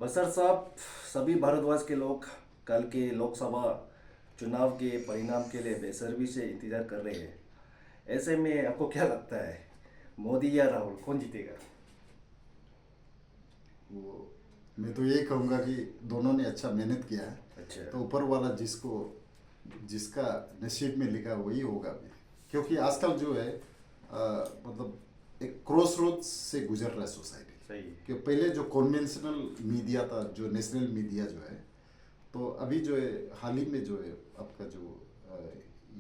बसर साहब, सभी भारतवर्ष के लोग कल के लोकसभा चुनाव के परिणाम के लिए बेसब्री से इंतजार कर रहे हैं। ऐसे में आपको क्या लगता है, मोदी या राहुल कौन जीतेगा? वो मैं तो यही कहूँगा कि दोनों ने अच्छा मेहनत किया है। अच्छा। तो ऊपर वाला जिसका नसीब में लिखा वही होगा भी। क्योंकि आजकल जो है मतलब एक क्रॉस रोड से गुजर रहा है सोसाइटी। सही। कि पहले जो कन्वेंशनल मीडिया था, जो नेशनल मीडिया जो है, तो अभी जो है हाल ही में जो है आपका जो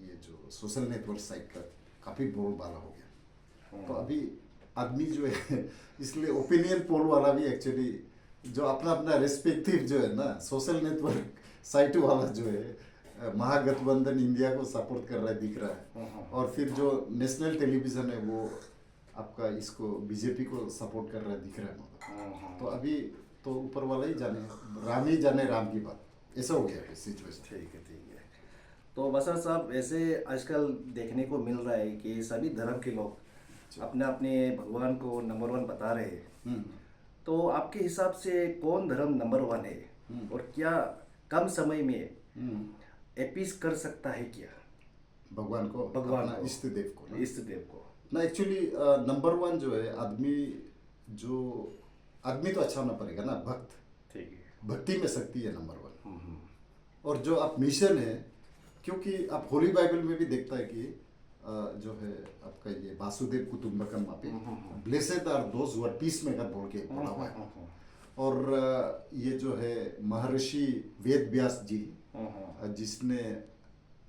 ये जो सोशल नेटवर्क साइट का काफ़ी बोलबाला हो गया। तो अभी आदमी जो है इसलिए ओपिनियन पोल वाला भी एक्चुअली जो अपना अपना रेस्पेक्टिव जो है ना सोशल नेटवर्क साइट वाला जो है महागठबंधन इंडिया को सपोर्ट कर रहा है दिख रहा है। और फिर जो नेशनल टेलीविज़न है वो आपका इसको बीजेपी को सपोर्ट कर रहा है दिख रहा है मतलब। तो अभी तो ऊपर वाला ही जाने, राम ही जाने राम की बात, ऐसा हो गया सिचुएशन। ठीक है, ठीक है। तो बसर साहब, ऐसे आजकल देखने को मिल रहा है कि सभी धर्म के लोग अपने अपने भगवान को नंबर वन बता रहे हैं। तो आपके हिसाब से कौन धर्म नंबर वन है, और क्या कम समय में अपीस कर सकता है क्या भगवान को, इष्ट देव को, इष्ट देव को? ना एक्चुअली नंबर वन जो है आदमी तो अच्छा होना पड़ेगा ना, भक्त। ठीक है। भक्ति में शक्ति है नंबर वन। और जो आप मिशन है, क्योंकि आप होली बाइबल में भी देखता है कि जो है आपका ये वासुदेव कुटुंबकम पे blessed are those who are peace maker बोल के बोला हुआ है। और ये जो है महर्षि वेद व्यास जी जिसने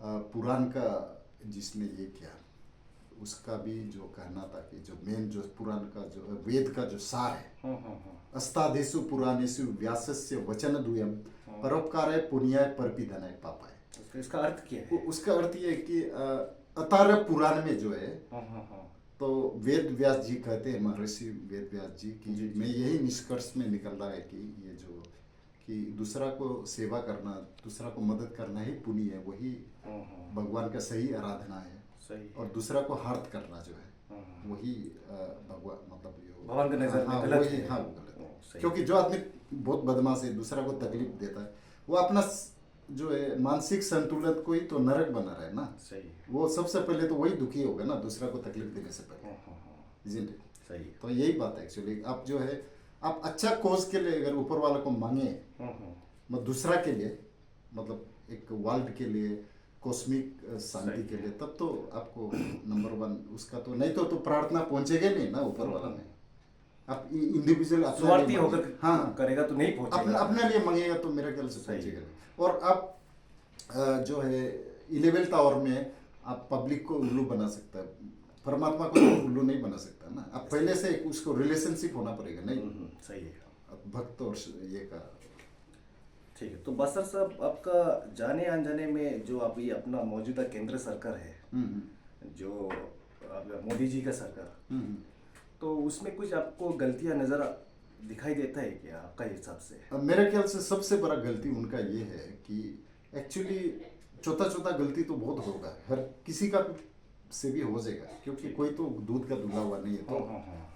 पुराण का जिसने ये किया, उसका भी जो कहना था कि जो मेन जो पुराण का जो वेद का जो सार है, अस्तादेशु पुराणेषु व्यासस्य वचन दुयम परोपकाराय पुण्याय परपिधनाय पापाय। इसका अर्थ क्या है? उसका अर्थ ये है कि अतार पुराण में जो है, तो वेद व्यास जी कहते हैं, महर्षि वेद व्यास जी की मैं यही निष्कर्ष में निकल रहा है कि ये जो कि दूसरा को सेवा करना, दूसरा को मदद करना ही पुण्य है, वही भगवान का सही आराधना है। सही। और दूसरा को हार्ट करना जो है वही भगवान मतलब भगवान के नजर में गलत है। हाँ, वो गलत है। क्योंकि जो आदमी बहुत बदमाश है, दूसरा को तकलीफ देता है, वो अपना जो है मानसिक संतुलन को ही तो नरक बना रहा है ना। सही। वो सबसे पहले तो वही दुखी होगा ना, दूसरा को तकलीफ देने से पहले। सही। तो यही बात है एक्चुअली। आप जो है आप अच्छा कोज के लिए अगर ऊपर वाला को मांगे, मतलब दूसरा के लिए, मतलब एक वर्ल्ड के लिए, कॉस्मिक शांति के लिए, तब तो आपको नंबर वन उसका तो नहीं तो प्रार्थना पहुंचेगा नहीं ना ऊपर वाला में। आप इंडिविजुअल स्वार्थी होकर हाँ करेगा तो नहीं पहुंचेगा, अपने लिए मांगेगा तो मेरे ख्याल से पहुंचेगा नहीं। और आप जो है 11th आवर में आप पब्लिक को उल्लू बना सकता है, परमात्मा को तो उल्लू नहीं बना सकता ना। आप पहले से उसको रिलेशनशिप होना पड़ेगा। नहीं सही है। भक्त और ये का ठीक है। तो बसर साहब, आपका जाने अनजाने में जो अभी अपना मौजूदा केंद्र सरकार है, जो मोदी जी का सरकार, तो उसमें कुछ आपको गलतियां नजर दिखाई देता है क्या आपका हिसाब से? मेरे ख्याल से सबसे बड़ा गलती उनका ये है कि एक्चुअली छोटा छोटा गलती तो बहुत होगा, हर किसी का से भी हो जाएगा, क्योंकि कोई तो दूध का धुला हुआ नहीं है, तो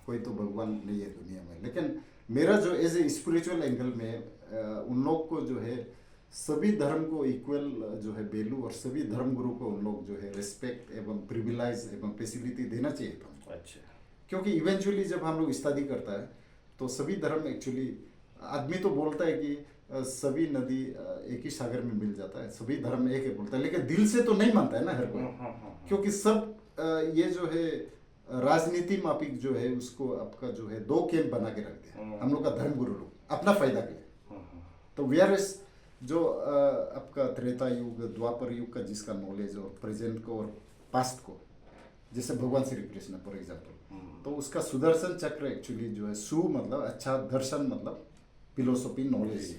कोई तो भगवान नहीं है दुनिया में। लेकिन मेरा जो एज ए स्पिरिचुअल एंगल में उन लोग को जो है सभी धर्म को इक्वल जो है वैल्यू, और सभी धर्म गुरु को उन लोग जो है रिस्पेक्ट एवं प्रिविलेज एवं फैसिलिटी देना चाहिए था। अच्छा। क्योंकि इवेंचुअली जब हम लोग स्टडी करता है तो सभी धर्म एक्चुअली, आदमी तो बोलता है कि सभी नदी एक ही सागर में मिल जाता है, सभी धर्म एक है बोलता है, लेकिन दिल से तो नहीं मानता है ना हर कोई। क्योंकि सब ये जो है राजनीति मापिक जो है उसको आपका जो है दो कैंप बना के रखते हैं हम लोग का धर्म गुरु लोग अपना फायदा के लिए। तो वेयरएस जो आपका त्रेता युग द्वापर युग का जिसका नॉलेज और प्रेजेंट को और पास्ट को, जैसे भगवान श्री कृष्ण फॉर एग्जाम्पल, तो उसका सुदर्शन चक्र एक्चुअली जो है सु मतलब अच्छा, दर्शन मतलब फिलोसॉफी नॉलेज।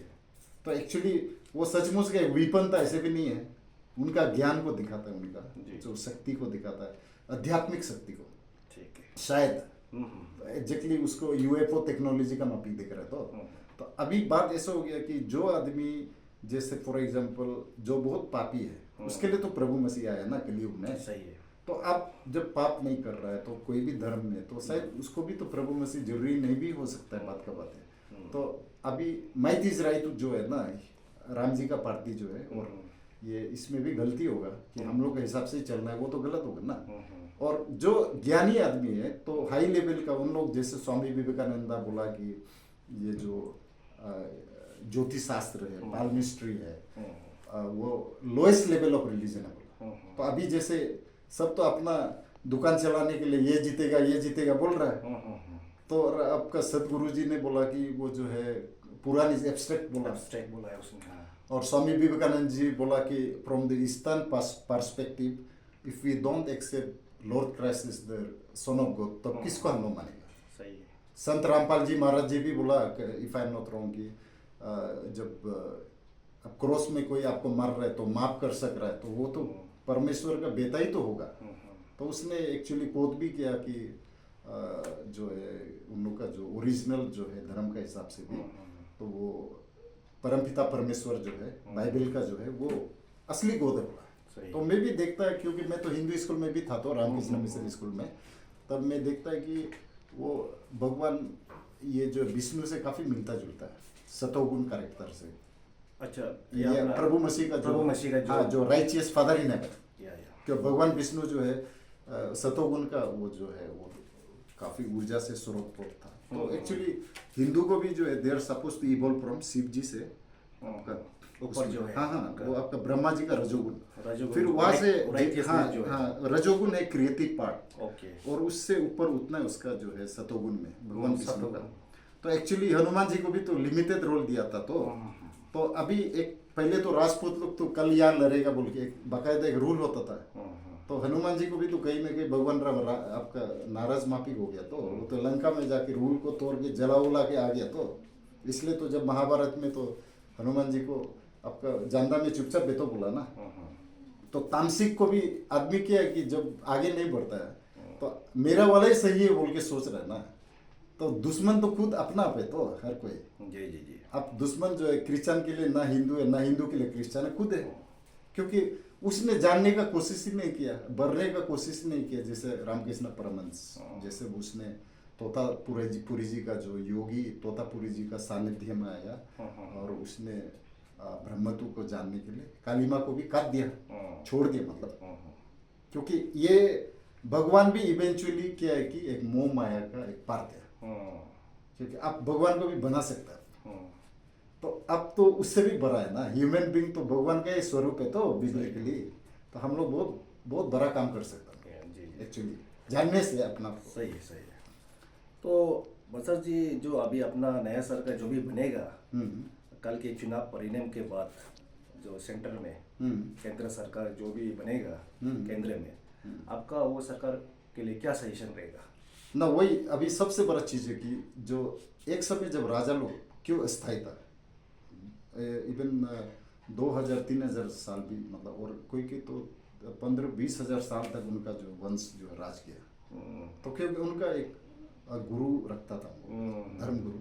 तो एक्चुअली वो सचमुच का विपन था ऐसे भी नहीं है, उनका ज्ञान को दिखाता है, उनका जो शक्ति को दिखाता है, आध्यात्मिक शक्ति को। ठीक है। शायद एग्जैक्टली उसको यूएफओ टेक्नोलॉजी का मापिक दिख रहा है। तो अभी बात ऐसा हो गया कि जो आदमी जैसे फॉर एग्जाम्पल जो बहुत पापी है उसके लिए तो प्रभु मसीह आया ना कलयुग में। सही है। तो आप जब पाप नहीं कर रहा है तो कोई भी धर्म में, तो शायद उसको भी तो प्रभु मसीह जरूरी नहीं भी हो सकता है, बात का बात है। तो अभी माइट इज राइट जो है ना, राम जी का पार्टी जो है, और ये इसमें भी गलती होगा कि हम लोग के हिसाब से ही चलना है, वो तो गलत होगा ना। और जो ज्ञानी आदमी है तो हाई लेवल का, उन लोग जैसे स्वामी विवेकानंदा बोला कि ये जो ज्योतिष शास्त्र है, पाल्मिस्ट्री है, वो लोएस्ट लेवल ऑफ रिलीजन है बोला। तो अभी जैसे सब तो अपना दुकान चलाने के लिए ये जीतेगा बोल रहा है, तो आपका सदगुरु जी ने बोला कि वो जो है पुरानी एब्स्ट्रैक्ट बोला है उसने, हाँ। और स्वामी विवेकानंद जी बोला कि from the eastern perspective if we don't accept Lord Christ is the son of God, तो किसको हम लोग मानेंगे। सही है। संत रामपाल जी महाराज जी भी बोला, if I am not wrong, कि जब अब क्रॉस में कोई आपको मार रहा है तो माफ कर सक रहा है, तो वो तो परमेश्वर का बेटा ही तो होगा। तो उसने एक्चुअली कोट भी किया कि जो है उन लोग का जो ओरिजिनल जो है धर्म का हिसाब से भी, तो वो परमपिता परमेश्वर जो है बाइबल का जो है वो असली गोद है बोला। तो मैं भी देखता है, क्योंकि मैं तो हिंदू स्कूल में भी था, तो रामकृष्ण मिशन स्कूल में, तब मैं देखता है कि वो भगवान ये जो विष्णु से काफी मिलता जुलता है, सतोगुण कैरेक्टर से। अच्छा, ये प्रभु मसीह का जो, हाँ, जो राइचियस फादर इन हेवन, क्यों भगवान विष्णु जो है सतोगुण का वो जो है वो काफी ऊर्जा से स्रोत था। तो एक्चुअली हिंदू को भी जो है they are suppose to evolve from Shiv ji से, आपका ऊपर जो है, हाँ, वो आपका ब्रह्मा जी का रजोगुण, फिर जो वहां से रजोगुण है क्रिएटिव पार्ट, और उससे ऊपर उतना उसका जो है सतोगुण में भगवान विष्णु का। तो एक्चुअली हनुमान जी को भी तो लिमिटेड रोल दिया था। तो अभी एक पहले तो राजपूत लोग तो कल यार लड़ेगा बोल के एक बाकायदा एक रूल होता था। तो हनुमान जी को भी तो कहीं ना कहीं भगवान राम आपका नाराज माफी हो गया, तो वो तो लंका में जाके रूल को तोड़ के जला उला के आ गया। तो इसलिए तो जब महाभारत में तो हनुमान जी को आपका जांदा में चुपचाप बेतो बोला ना। तो तामसिक को भी आदमी क्या है कि जब आगे नहीं बढ़ता है तो मेरा वाला ही सही है बोल के सोच रहा है ना। तो दुश्मन तो खुद अपना आप है, तो हर कोई जी जी जी, अब दुश्मन जो है क्रिश्चियन के लिए ना हिंदू है, ना हिंदू के लिए क्रिश्चियन है, खुद है। क्योंकि उसने जानने का कोशिश ही नहीं किया, बढ़ने का कोशिश नहीं किया। जैसे रामकृष्ण परमहंस, जैसे उसने तोतापुरी जी का जो योगी तोतापुरी जी का सानिध्य में आया, और उसने ब्रह्मत्व को जानने के लिए काली माँ को भी काट दिया, छोड़ दिया, मतलब क्योंकि ये भगवान भी इवेंचुअली क्या है कि एक मोह माया का एक पार्ट है। क्योंकि आप भगवान को भी बना सकते हैं, तो अब तो उससे भी बड़ा है ना, ह्यूमन बीइंग तो भगवान का ही स्वरूप है। तो बिब्लिकली तो हम लोग बहुत बहुत बड़ा काम कर सकते हैं एक्चुअली जानने से अपना। सही है, सही है। तो बसर जी, जो अभी अपना नया सरकार जो भी बनेगा, कल के चुनाव परिणाम के बाद जो सेंटर में केंद्र सरकार जो भी बनेगा केंद्र में, आपका वो सरकार के लिए क्या सजेशन रहेगा? ना वही अभी सबसे बड़ा चीज है कि जो एक समय जब राजा लोग क्यों अस्थायी था, इवन 2000-3000 साल भी, मतलब और कोई के तो 15-20 हजार साल तक उनका जो वंश जो राज किया, तो क्योंकि उनका एक गुरु रखता था, धर्मगुरु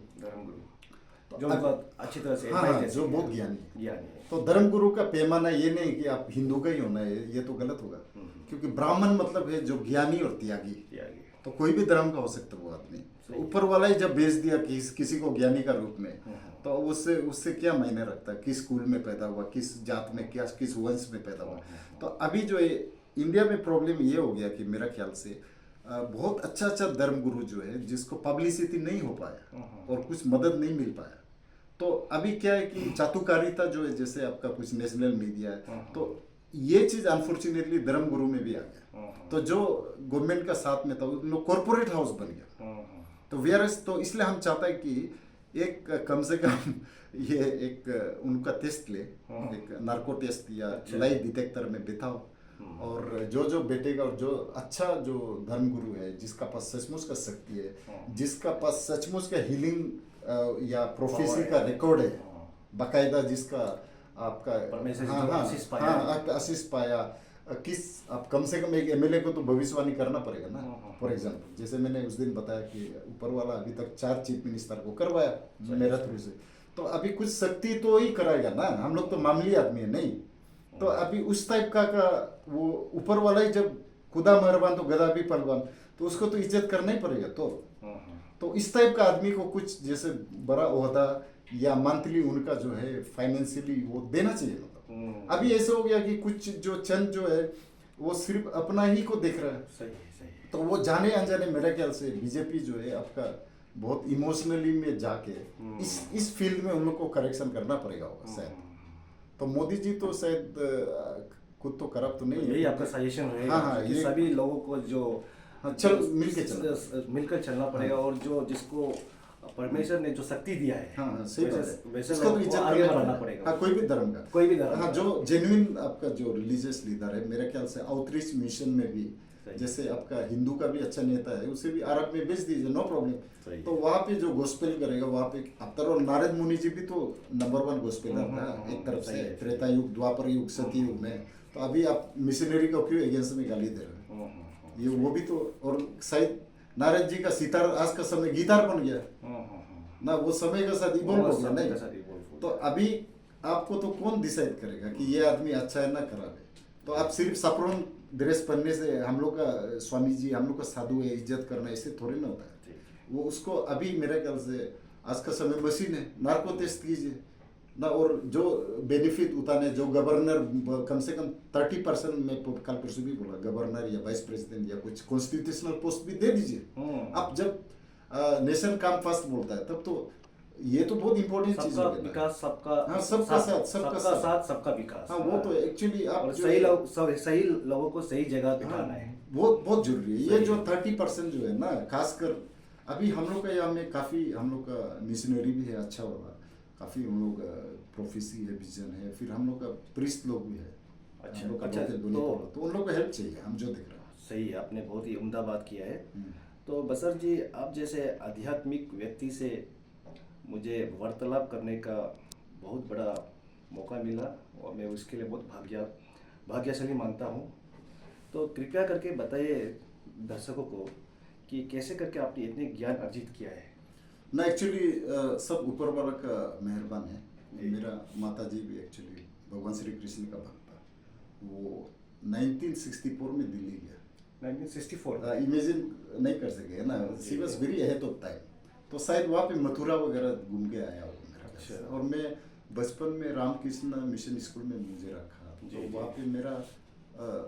जो अच्छी तरह से, हाँ, जो बहुत ज्ञानी है। तो धर्मगुरु का पैमाना ये नहीं कि आप हिंदू का ही होना है, ये तो गलत होगा। क्योंकि ब्राह्मण मतलब है जो ज्ञानी और त्यागी, तो कोई भी धर्म का हो सकता है वो आदमी। तो ऊपर वाला ही जब भेज दिया किसी को ज्ञानी का रूप में, तो उससे क्या मायने रखता है किस कुल में पैदा हुआ, किस जात में, क्या किस वंश में पैदा हुआ। तो अभी जो है इंडिया में प्रॉब्लम ये हो गया कि मेरा ख्याल से बहुत अच्छा धर्मगुरु जो है जिसको पब्लिसिटी नहीं हो पाया और कुछ मदद नहीं मिल पाया। तो अभी क्या है कि चातुकारिता जो है, जैसे आपका कुछ नेशनल मीडिया है, तो ये चीज अनफॉर्चुनेटली धर्मगुरु में भी आ गया। तो जो गवर्नमेंट का साथ में था उन लोग कॉर्पोरेट हाउस बन गया। तो वेयरस, तो इसलिए हम चाहते हैं कि एक कम से कम ये एक उनका टेस्ट ले, एक नार्को टेस्ट या लाई डिटेक्टर में बिठाओ, और जो बैठेगा और जो अच्छा जो धर्मगुरु है जिसका पास सचमुच का शक्ति है, जिसका पास सचमुच का हीलिंग या प्रोफेसी का रिकॉर्ड है बाकायदा, जिसका आपका आशीष पाया, किस आप कम से कम एक एमएलए को तो भविष्यवाणी करना पड़ेगा ना। फॉर एग्जांपल जैसे मैंने उस दिन बताया कि ऊपर वाला अभी तक 4 चीफ मिनिस्टर को करवाया मेरा थ्रू से, तो अभी कुछ शक्ति तो ही कराएगा ना। हम लोग तो मामूली आदमी है नहीं, तो अभी उस टाइप का वो ऊपर वाला ही जब खुदा मेहरबान तो गधा भी पहलवान, तो उसको तो इज्जत करना ही पड़ेगा। तो इस टाइप का आदमी को कुछ जैसे बड़ा ओहदा या मंथली उनका जो है फाइनेंशियली वो देना चाहिए। मतलब अभी ऐसा हो गया कि कुछ जो चंद जो है वो सिर्फ अपना ही को देख रहा है। सही है, सही है। तो वो जाने अनजाने मेरे ख्याल से बीजेपी जो है आपका बहुत इमोशनली में जाके इस फील्ड में उन लोग को करेक्शन करना पड़ेगा होगा शायद। तो मोदी जी तो शायद खुद तो करप्ट तो नहीं है। यही आपका सजेशन रहेगा हाँ, कि ये सभी लोगों को जो हाँ, चल मिलके चलना पड़ेगा और जो जिसको परमेश्वर ने जो शक्ति दिया है, हाँ सही बात है, वैसे इसको तो लोगों को इज्जत आगे करना बढ़ाना पड़ेगा। पड़ेगा। हाँ, कोई भी धर्म हाँ, का जो जेन्युइन आपका जो रिलीजियस लीडर है मेरे ख्याल से आउटरीच मिशन में भी जैसे आपका हिंदू का भी अच्छा नेता है उसे भी अरब में भेज दीजिए, नो प्रॉब्लम। तो वहाँ पे जो गोस्पेल करेगा वहाँ पे आफ्टर ऑल नारद मुनि जी भी तो नंबर 1 गोस्पेलर था एक तरफ से, त्रेता युग, द्वापर युग, सती युग में। तो अभी आप मिशनरी को क्यों अगेंस्ट में गाली दे रहे हो? ये वो भी तो, और शायद नारद जी का सितार आज का समय गिटार बन गया ना, वो समय का साथ इवॉल्व हो गया नहीं। तो अभी आपको तो कौन डिसाइड करेगा कि ये आदमी अच्छा है ना खराब है? तो आप सिर्फ सफरोन ड्रेस पहनने से हम लोग का स्वामी जी, हम लोग का साधु है, इज्जत करना इससे थोड़ी ना होता है। वो उसको अभी मेरे ख्याल से आज का समय मशीन है, नार्को टेस्ट कीजिए ना, और जो बेनिफिट उठाने जो गवर्नर कम से कम 30% में कल परसों भी बोला, गवर्नर या वाइस प्रेसिडेंट या कुछ कॉन्स्टिट्यूशनल पोस्ट भी दे दीजिए। आप जब नेशन काम फर्स्ट बोलता है तब तो ये तो बहुत इंपॉर्टेंट चीज है। विकास सबका, हाँ, सबका साथ सबका विकास। हाँ, वो तो एक्चुअली आप सही लोगों को सही जगह बिठाना है, बहुत जरूरी है। ये जो 30% जो है ना, खासकर अभी हम लोग का यहाँ में काफी हम लोग का मिशनरी भी है अच्छा वाला, काफी हम लोग प्रोफेसी है, विजन है, फिर हम लोग का प्रिस्ट लोग भी है। अच्छा, तो उन लोग को हेल्प चाहिए, हम जो देख रहे हैं। सही है, आपने बहुत ही उम्दा बात किया है। तो बसर जी, आप जैसे आध्यात्मिक व्यक्ति से मुझे वार्तालाप करने का बहुत बड़ा मौका मिला और मैं उसके लिए बहुत भाग्यशाली मानता हूँ। तो कृपया करके बताइए दर्शकों को कि कैसे करके आपने इतने ज्ञान अर्जित किया है। ना एक्चुअली सब ऊपर वाला का मेहरबान है। मेरा माता जी भी एक्चुअली भगवान श्री कृष्ण का भक्त था। वो 1964 में दिल्ली गया। 1964 इमेजिन नहीं कर सके है ना, she was very ahead of time. तो शायद वहाँ पे मथुरा वगैरह घूम के आया होगा मेरा। अच्छा। और मैं बचपन में रामकृष्ण मिशन स्कूल में मुझे रखा, तो वहाँ पे मेरा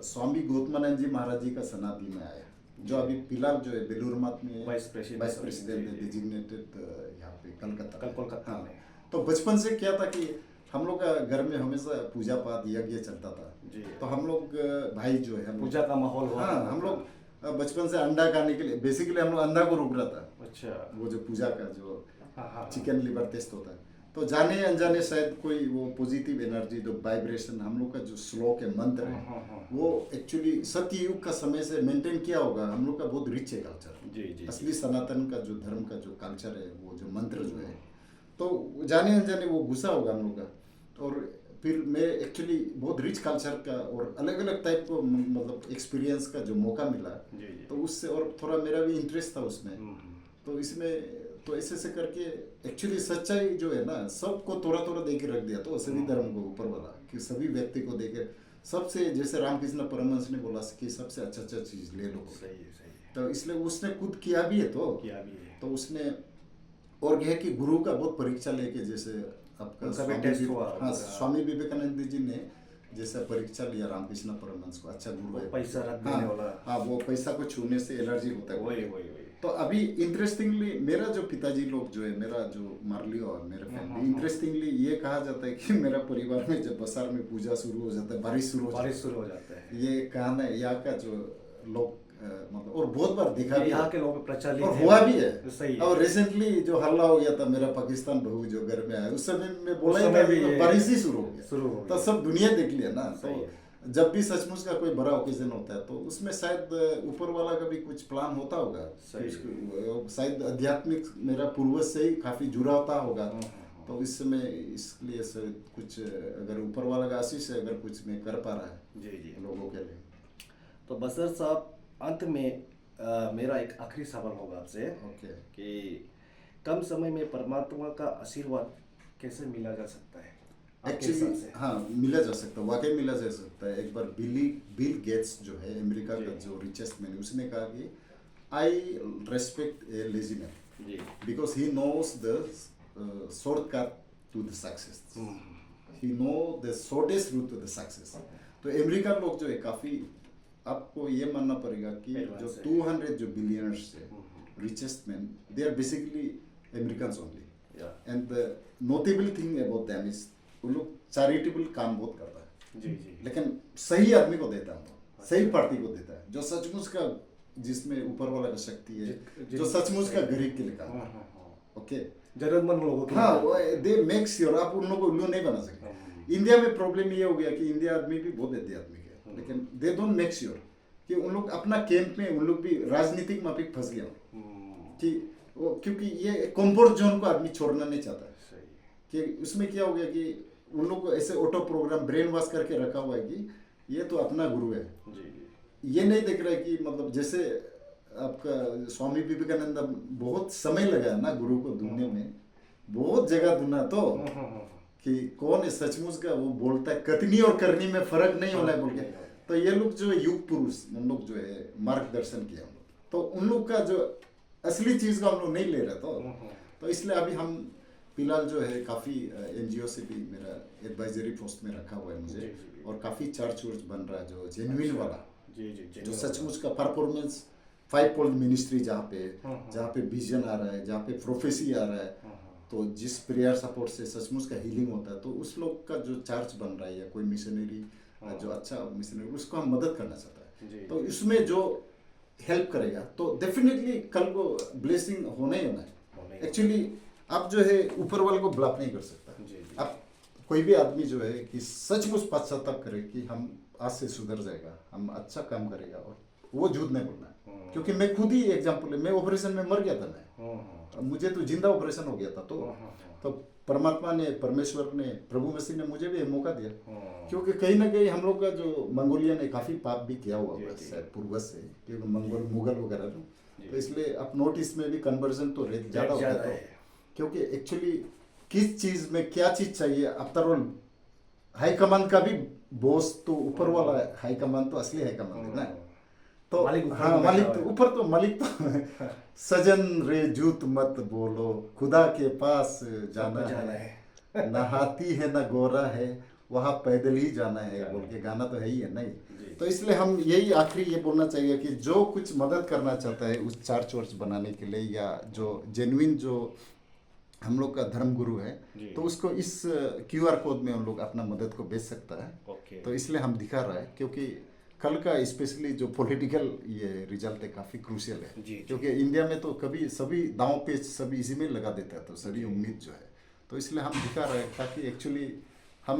स्वामी गौतमानंद जी महाराज जी का समाधि में आया, जो अभी फिलहाल जो है बेलूर मठ में वाइस प्रेसिडेंट डिजिग्नेटेड यहाँ पे कलकत्ता में। तो बचपन से क्या था कि हम लोग का घर में हमेशा पूजा पाठ यज्ञ चलता था। तो हम लोग भाई जो है पूजा का माहौल हुआ। हाँ, हम लोग बचपन से अंडा खाने के लिए बेसिकली हम लोग अंडा को रोक रहा था। अच्छा। वो जो पूजा का जो चिकन लिवर टेस्ट होता है, तो जाने अनजाने शायद कोई वो पॉजिटिव एनर्जी जो वाइब्रेशन हम लोग का जो श्लोक है, मंत्र है, वो एक्चुअली सत्य युग का समय से मेंटेन किया होगा। हम लोग का बहुत रिच है कल्चर। असली सनातन का जो धर्म का जो कल्चर है, वो जो मंत्र जो है, तो जाने अनजाने वो घुसा होगा हम लोग का। और फिर मैं एक्चुअली बहुत रिच कल्चर का और अलग अलग टाइप को मतलब एक्सपीरियंस का जो मौका मिला, तो उससे और थोड़ा मेरा भी इंटरेस्ट था उसमें। तो इसमें तो ऐसे करके एक्चुअली सच्चाई जो है ना, सबको थोड़ा थोड़ा दे के रख दिया। तो सभी धर्म को ऊपर वाला कि सभी व्यक्ति को दे के सबसे, जैसे रामकृष्ण परमहंस ने बोला कि सबसे अच्छा चीज ले लो। सही। तो इसलिए उसने खुद किया भी है। तो उसने और यह कि गुरु का बहुत परीक्षा लेके, जैसे आपका स्वामी विवेकानंद जी ने जैसा परीक्षा लिया रामकृष्ण परमहंस को, अच्छा गुरु है, पैसा रख देने वाला। हाँ, वो पैसा को छूने से एलर्जी होता है। वही। तो अभी इंटरेस्टिंगली मेरा जो पिताजी लोग जो है, मेरा जो मार्ली और मेरे फैमिली, इंटरेस्टिंगली ये कहा जाता है कि मेरा परिवार में जब बसार में पूजा शुरू हो जाता है, बारिश शुरू हो जाता है। ये कहानी है यहाँ का जो लोग मतलब, और बहुत बार देखा भी, यहाँ के लोग प्रचलित और हुआ भी है। सही। और रिसेंटली जो हल्ला हो गया था, मेरा पाकिस्तान बहू जो घर में आया, उस समय में बोला बारिश ही शुरू हो गया। तो सब दुनिया देख लिया ना। तो जब भी सचमुच का कोई बड़ा ओकेजन होता है, तो उसमें शायद ऊपर वाला का भी कुछ प्लान होता होगा। शायद आध्यात्मिक मेरा पूर्वज से ही काफी जुड़ा होता होगा। तो इस समय इसलिए कुछ अगर ऊपर वाला का आशीष है, अगर कुछ मैं कर पा रहा है लोगों के लिए। तो बसर साहब, अंत में मेरा एक आखिरी सवाल होगा आपसे कि कम समय में परमात्मा का आशीर्वाद कैसे मिला जा सकता है? एक्चुअली हाँ, मिला जा सकता है, वाकई मिला जा सकता है। एक बार बिल गेट्स जो है अमेरिका का जो रिचेस्ट मैन, उसने कहा कि I respect a lazy man because he knows the shortcut to the success, he know the shortest route to the success. तो अमेरिकन लोग जो है काफ़ी, आपको ये मानना पड़ेगा कि जो 200 जो बिलियनर्स है, richest men, they are basically Americans only. Yeah. And the notable thing about them is वो लोग चैरिटेबल काम बहुत करता है, जी जी। लेकिन सही आदमी को देता है, वो सही पार्टी को देता है, जो सचमुच का, जिसमें ऊपर वाला का शक्ति है, जो सचमुच का गरीब के लिए काम करता है। ओके, जरूरतमंद लोगों के हाँ, वो दे मेक श्योर, आप उन लोगों को उल्लू नहीं बना सकते। इंडिया में प्रॉब्लम ये हो गया कि इंडिया आदमी भी बहुत देते आदमी के, लेकिन दे डोंट मेक श्योर कि उन लोग अपना कैंप में, उन लोग भी राजनीतिक में भी फंस गया कि वो, क्योंकि ये कंफर्ट जोन को आदमी छोड़ना नहीं चाहता है कि उसमें क्या हो गया कि उन लोग को ऐसे ऑटो प्रोग्राम ब्रेन वॉश करके रखा हुआ है कि ये तो अपना गुरु है जी। ये नहीं देख रहा है कि मतलब जैसे आपका स्वामी विवेकानंद बहुत समय लगा ना गुरु को ढूंढने में, बहुत जगह ढूंढा तो कि कौन है सचमुच का, वो बोलता है कथनी और करनी में फर्क नहीं होना है बोल के। तो ये लोग जो युग पुरुष, उन लोग जो है मार्गदर्शन किया हम लोग, तो उन लोग का जो असली चीज का हम लोग नहीं ले रहे, तो इसलिए अभी हम फिलहाल जो है काफ़ी NGO से भी मेरा एडवाइजरी पोस्ट में रखा हुआ है मुझे, और काफ़ी चर्च वर्च बन रहा है जो जेन्युइन वाला, जो सचमुच का परफॉर्मेंस 5-fold मिनिस्ट्री, जहाँ पे विजन आ रहा है, जहाँ पे प्रोफेसी आ रहा है, तो जिस प्रेयर सपोर्ट से सचमुच का हीलिंग होता है, तो उस लोग का जो चर्च बन रहा है या कोई मिशनरी जो अच्छा मिशनरी, उसको हम मदद करना चाहता है। तो इसमें जो हेल्प करेगा तो डेफिनेटली कल को ब्लेसिंग होना ही होना है। एक्चुअली आप जो है ऊपर वाले को ब्लॉक नहीं कर सकता। आप कोई भी आदमी जो है कि सचमुच पश्चाताप करे कि हम आज से सुधर जाएगा, हम अच्छा काम करेगा, और वो झूठ नहीं बोलना है। क्योंकि मैं खुद ही एग्जाम्पल है, मैं ऑपरेशन में मर गया था, मैं मुझे तो जिंदा ऑपरेशन हो गया था, तो परमात्मा ने, परमेश्वर ने, प्रभु मसीह ने मुझे भी एक मौका दिया, क्योंकि कहीं ना कहीं हम लोग का जो मंगोलिया ने काफ़ी पाप भी किया हुआ है शायद पूर्वज से, क्योंकि मुगल वगैरह, तो इसलिए अब नॉर्थ ईस्ट में भी कन्वर्जन तो रेट ज़्यादा होता है, क्योंकि एक्चुअली किस चीज़ में क्या चीज़ चाहिए, आफ्टर ऑल हाई कमांड का भी बॉस तो ऊपर वाला है, हाई कमांड तो असली हाई कमांड है ना, तो हाँ मालिक तो ऊपर, तो मालिक तो सजन रे झूठ मत बोलो, खुदा के पास जाना है, ना हाथी है ना गोरा है, वहाँ पैदल ही जाना है बोल के गाना तो है ही है नहीं। तो इसलिए हम यही आखिरी ये बोलना चाहिए कि जो कुछ मदद करना चाहता है उस चर्च वर्च बनाने के लिए, या जो जेन्युइन जो हम लोग का धर्म गुरु है, तो उसको इस QR कोड में हम लोग अपना मदद को भेज सकता है। तो इसलिए हम दिखा रहा है, क्योंकि कल का स्पेशली जो पॉलिटिकल ये रिजल्ट है काफ़ी क्रूशियल है, क्योंकि इंडिया में तो कभी सभी दांव पे सभी इसी में लगा देता है, तो सभी उम्मीद जो है, तो इसलिए हम दिखा रहे हैं ताकि एक्चुअली हम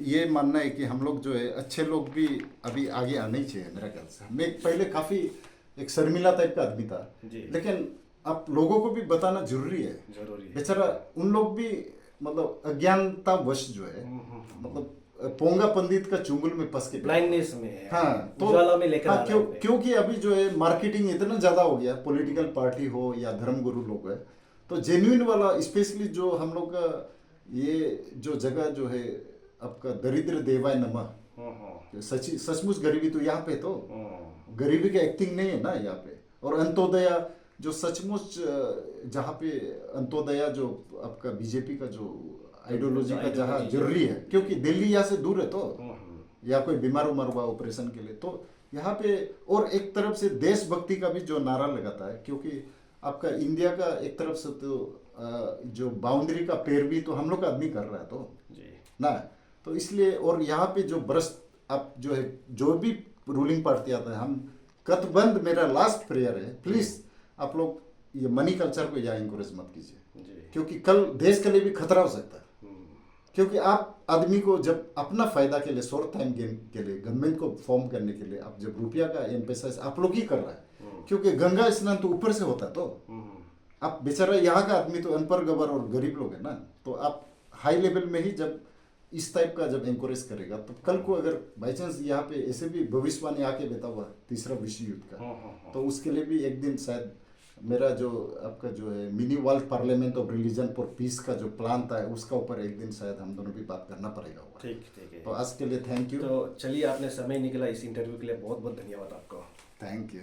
ये मानना है कि हम लोग जो है अच्छे लोग भी अभी आगे आने ही चाहिए मेरा ख्याल से। मैं पहले काफ़ी एक शर्मिला टाइप का आदमी था, लेकिन अब लोगों को भी बताना जरूरी है, बेचारा उन लोग भी मतलब अज्ञानता वश जो है, मतलब पोंगा पंडित का चुंगल में फंस के ब्लाइंडनेस में, हाँ, तो उजाला में लेकर क्योंकि अभी जो है मार्केटिंग इतना ज्यादा हो गया, पॉलिटिकल पार्टी हो या धर्मगुरु लोग है, तो जेन्युइन वाला स्पेशली जो हम लोग का ये जो जगह जो है आपका दरिद्र देवाय नमः, सचमुच गरीबी तो यहाँ पे, तो गरीबी का एक्टिंग नहीं है ना यहाँ पे, और अंत्योदया जो सचमुच जहाँ पे अंत्योदया जो आपका बीजेपी का जो आइडियोलॉजी का जहाँ जरूरी है, क्योंकि दिल्ली यहाँ से दूर है, तो या कोई बीमार उमार हुआ ऑपरेशन के लिए, तो यहाँ पे, और एक तरफ से देशभक्ति का भी जो नारा लगाता है, क्योंकि आपका इंडिया का एक तरफ से तो जो बाउंड्री का पैरवी तो हम लोग का आदमी कर रहा है, तो ना, तो इसलिए, और यहाँ पे जो भ्रष्ट आप जो है, जो भी रूलिंग पार्टी आता है, हम कतबंद, मेरा लास्ट प्रेयर है, प्लीज आप लोग ये मनी कल्चर को यहाँ इंकरेज मत कीजिए, क्योंकि कल देश के लिए भी खतरा हो सकता है, क्योंकि आप आदमी को जब अपना फायदा के लिए, शॉर्ट टाइम गेम के लिए, गवर्नमेंट को फॉर्म करने के लिए, आप जब रुपया का एम्फेसाइज आप लोग ही कर रहा है, क्योंकि गंगा स्नान तो ऊपर से होता है, तो आप बेचारा यहाँ का आदमी तो अनपढ़ गबर और गरीब लोग है ना, तो आप हाई लेवल में ही जब इस टाइप का जब एंकरेज करेगा, तो कल को अगर बाई चांस यहाँ पे ऐसे भी भविष्यवाणी आके बेता हुआ तीसरा विश्व युद्ध का, तो उसके लिए भी एक दिन शायद मेरा जो आपका जो है mini world parliament of religion for piece का जो प्लान था, उसका ऊपर एक दिन शायद हम दोनों भी बात करना पड़ेगा। ठीक है, तो आज के लिए थैंक यू। तो चलिए, आपने समय निकला इस इंटरव्यू के लिए, बहुत बहुत धन्यवाद आपको। Thank you.